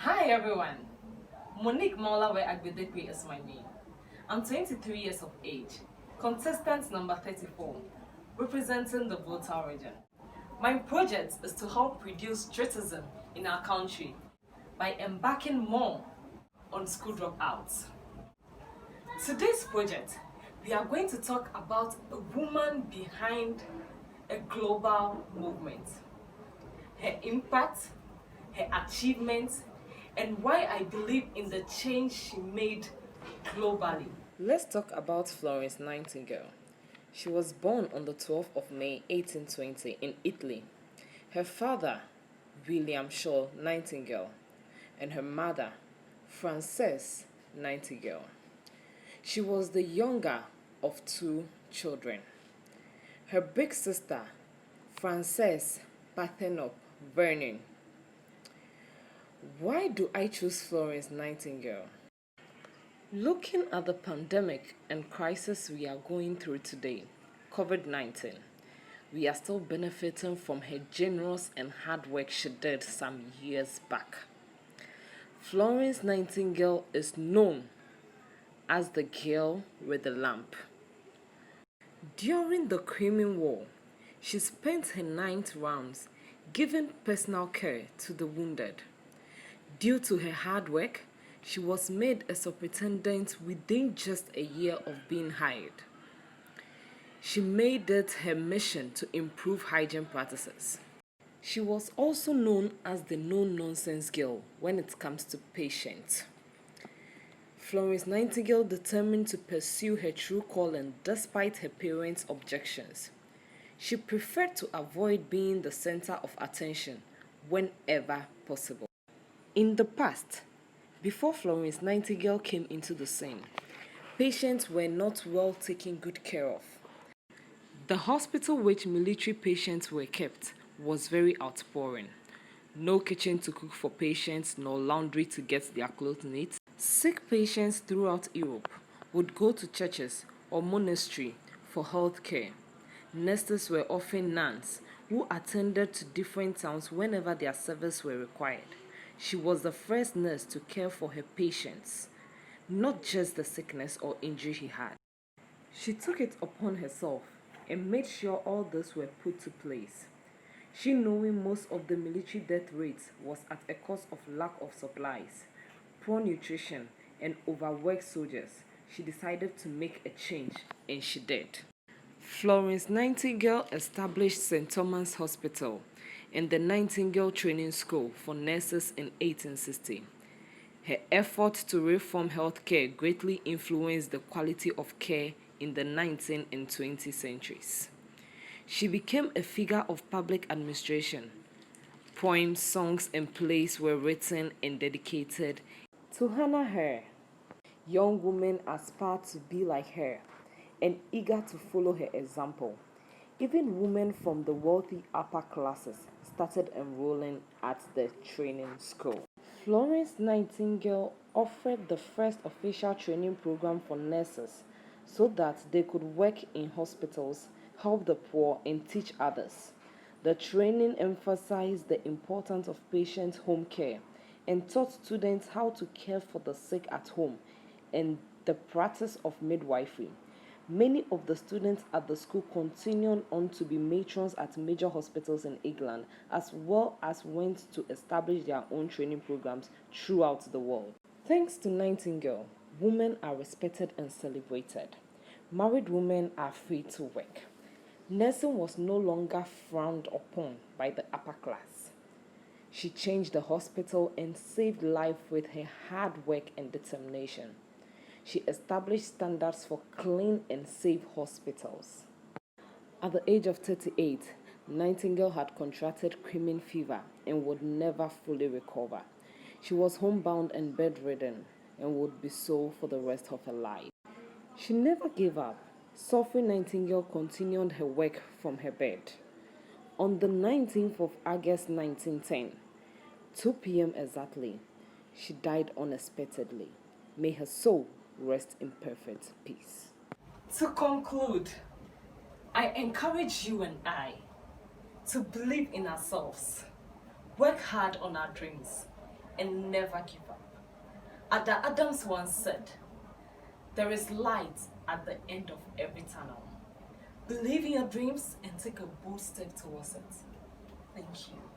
Hi everyone, Monique Maulawe Agbedepe is my name. I'm 23 years of age, contestant number 34, representing the Volta region. My project is to help reduce racism in our country by embarking more on school dropouts. Today's project, we are going to talk about a woman behind a global movement, her impact, her achievements, and why I believe in the change she made globally. Let's talk about Florence Nightingale. She was born on the 12th of May 1820 in Italy. Her father, William Shaw Nightingale, and her mother, Frances Nightingale. She was the younger of two children. Her big sister, Frances Parthenope Vernon. Why do I choose Florence Nightingale? Looking at the pandemic and crisis we are going through today, COVID-19, we are still benefiting from her generous and hard work she did some years back. Florence Nightingale is known as the girl with the lamp. During the Crimean War, she spent her ninth rounds giving personal care to the wounded. Due to her hard work, she was made a superintendent within just a year of being hired. She made it her mission to improve hygiene practices. She was also known as the no-nonsense girl when it comes to patients. Florence Nightingale determined to pursue her true calling despite her parents' objections. She preferred to avoid being the center of attention whenever possible. In the past, before Florence Nightingale came into the scene, patients were not well taken good care of. The hospital which military patients were kept was very outpouring. No kitchen to cook for patients, nor laundry to get their clothes neat. Sick patients throughout Europe would go to churches or monastery for health care. Nurses were often nuns who attended to different towns whenever their services were required. She was the first nurse to care for her patients, not just the sickness or injury he had. She took it upon herself and made sure all this were put to place. She, knowing most of the military death rates was at a cost of lack of supplies, poor nutrition, and overworked soldiers, she decided to make a change, and she did. Florence Nightingale established St. Thomas Hospital and the Nightingale Training School for nurses in 1860. Her efforts to reform healthcare greatly influenced the quality of care in the 19th and 20th centuries. She became a figure of public administration. Poems, songs, and plays were written and dedicated to honor her. Young women aspire to be like her and eager to follow her example. Even women from the wealthy upper classes started enrolling at the training school. Florence Nightingale offered the first official training program for nurses so that they could work in hospitals, help the poor, and teach others. The training emphasized the importance of patient home care and taught students how to care for the sick at home and the practice of midwifery. Many of the students at the school continued on to be matrons at major hospitals in England, as well as went to establish their own training programs throughout the world. Thanks to Nightingale, women are respected and celebrated. Married women are free to work. Nursing was no longer frowned upon by the upper class. She changed the hospital and saved life with her hard work and determination. She established standards for clean and safe hospitals. At the age of 38, Nightingale had contracted Crimean fever and would never fully recover. She was homebound and bedridden and would be so for the rest of her life. She never gave up. Sophie Nightingale continued her work from her bed. On the 19th of August 1910, 2 p.m. exactly, she died unexpectedly. May her soul rest in perfect peace. To conclude, I encourage you and I to believe in ourselves, work hard on our dreams, and never give up. Ada Adams once said, "There is light at the end of every tunnel. Believe in your dreams and take a bold step towards it." Thank you.